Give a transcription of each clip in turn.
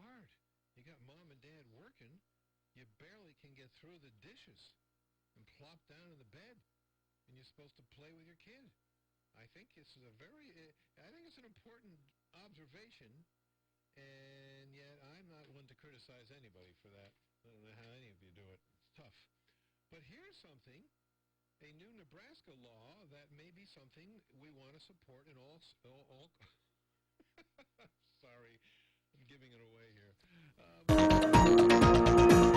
hard. You got mom and dad working. You barely can get through the dishes and plop down in the bed, and you're supposed to play with your kid. I think it's I think it's an important observation, and yet I'm not one to criticize anybody for that. I don't know how any of you do it. It's tough. But here's something, a new Nebraska law that may be something we want to support in all sorry, I'm giving it away here.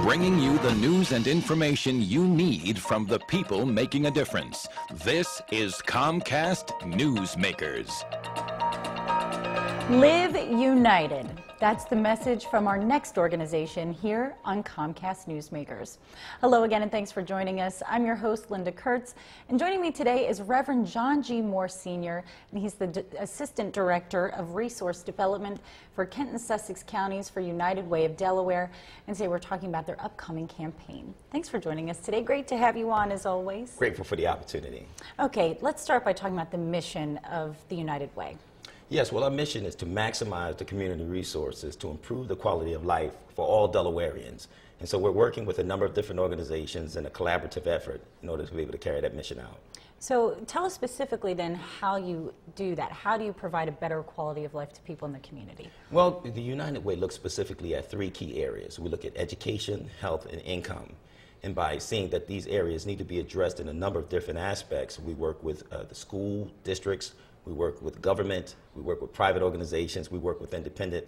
Bringing you the news and information you need from the people making a difference. This is Comcast Newsmakers. Live United. That's the message from our next organization here on Comcast Newsmakers. Hello again, and thanks for joining us. I'm your host, Linda Kurtz, and joining me today is Reverend John G. Moore Sr., and he's the Assistant Director of Resource Development for Kent and Sussex Counties for United Way of Delaware. And today we're talking about their upcoming campaign. Thanks for joining us today. Great to have you on, as always. Grateful for the opportunity. Okay, let's start by talking about the mission of the United Way. Yes, well, our mission is to maximize the community resources to improve the quality of life for all Delawareans. And so we're working with a number of different organizations in a collaborative effort in order to be able to carry that mission out. So tell us specifically then how you do that. How do you provide a better quality of life to people in the community? Well, the United Way looks specifically at three key areas. We look at education, health, and income. And by seeing that these areas need to be addressed in a number of different aspects, we work with the school districts, we work with government, we work with private organizations, we work with independent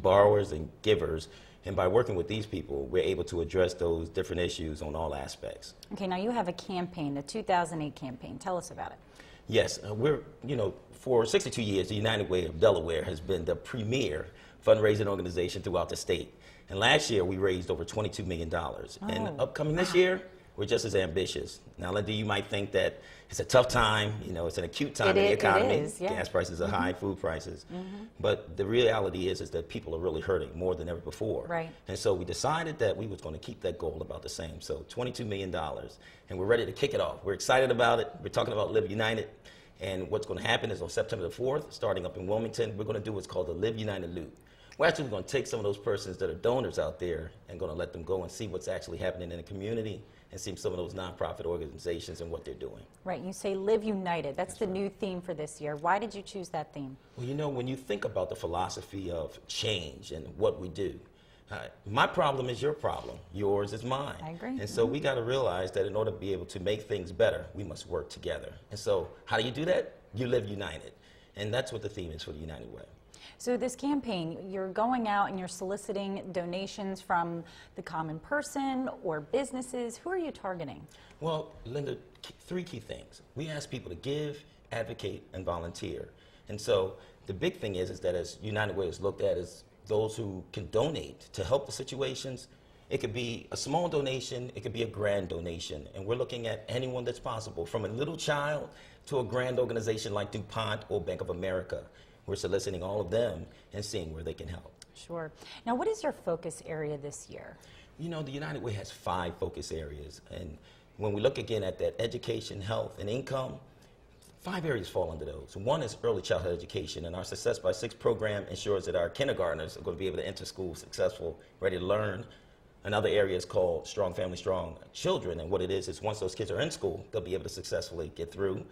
borrowers and givers. And by working with these people, we're able to address those different issues on all aspects. Okay, now you have a campaign, the 2008 campaign. Tell us about it. Yes, for 62 years, the United Way of Delaware has been the premier fundraising organization throughout the state. And last year, we raised over $22 million. And upcoming this year, we're just as ambitious. Now, Linda, you might think that it's a tough time, it's an acute time in the economy. It is, yeah. Gas prices are high, food prices. But the reality is that people are really hurting more than ever before. Right. And so we decided that we was going to keep that goal about the same. So $22 million, and we're ready to kick it off. We're excited about it. We're talking about Live United. And what's going to happen is on September the 4th, starting up in Wilmington, we're going to do what's called the Live United Loop. We're actually going to take some of those persons that are donors out there and going to let them go and see what's actually happening in the community and see some of those nonprofit organizations and what they're doing. Right, you say Live United. That's the new theme for this year. Why did you choose that theme? Well, when you think about the philosophy of change and what we do, my problem is your problem. Yours is mine. I agree. And so we got to realize that in order to be able to make things better, we must work together. And so how do you do that? You live united. And that's what the theme is for the United Way. So this campaign, you're going out and you're soliciting donations from the common person or businesses. Who are you targeting? Well, Linda, three key things. We ask people to give, advocate, and volunteer. And so the big thing is that as United Way is looked at as those who can donate to help the situations. It could be a small donation, it could be a grand donation. And we're looking at anyone that's possible, from a little child to a grand organization like DuPont or Bank of America. We're soliciting all of them and seeing where they can help. Sure. Now, what is your focus area this year? The United Way has 5 focus areas. And when we look again at that education, health, and income, 5 areas fall under those. One is early childhood education, and our Success by 6 program ensures that our kindergartners are going to be able to enter school successful, ready to learn. Another area is called Strong Family, Strong Children, and what it is once those kids are in school, they'll be able to successfully get through.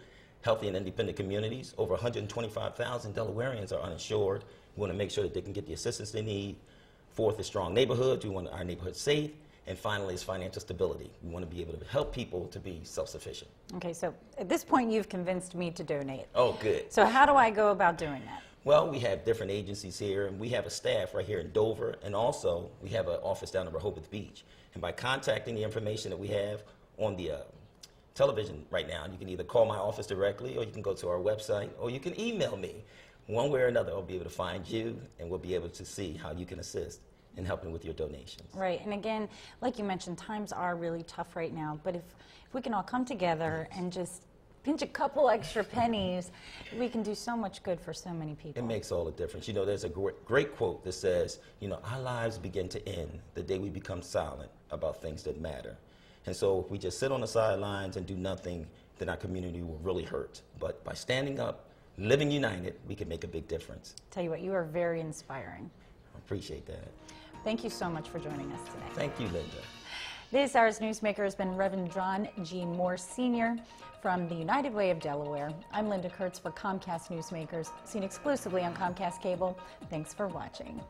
Healthy and independent communities. Over 125,000 Delawareans are uninsured. We want to make sure that they can get the assistance they need. 4th is strong neighborhoods. We want our neighborhoods safe. And finally is financial stability. We want to be able to help people to be self-sufficient. Okay, so at this point you've convinced me to donate. Oh, good. So how do I go about doing that? Well, we have different agencies here, and we have a staff right here in Dover, and also we have an office down in Rehoboth Beach. And by contacting the information that we have on the television right now, you can either call my office directly, or you can go to our website, or you can email me. One way or another, I'll be able to find you, and we'll be able to see how you can assist in helping with your donations. Right, and again, like you mentioned, times are really tough right now, but if we can all come together and just pinch a couple extra pennies, we can do so much good for so many people. It makes all the difference. There's a great quote that says, our lives begin to end the day we become silent about things that matter. And so if we just sit on the sidelines and do nothing, then our community will really hurt. But by standing up, living united, we can make a big difference. Tell you what, you are very inspiring. Appreciate that. Thank you so much for joining us today. Thank you, Linda. This hour's newsmaker has been Reverend John G. Moore Sr. from the United Way of Delaware. I'm Linda Kurtz for Comcast Newsmakers, seen exclusively on Comcast Cable. Thanks for watching.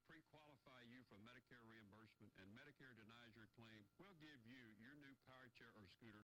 Pre-qualify you for Medicare reimbursement and Medicare denies your claim, we'll give you your new power chair or scooter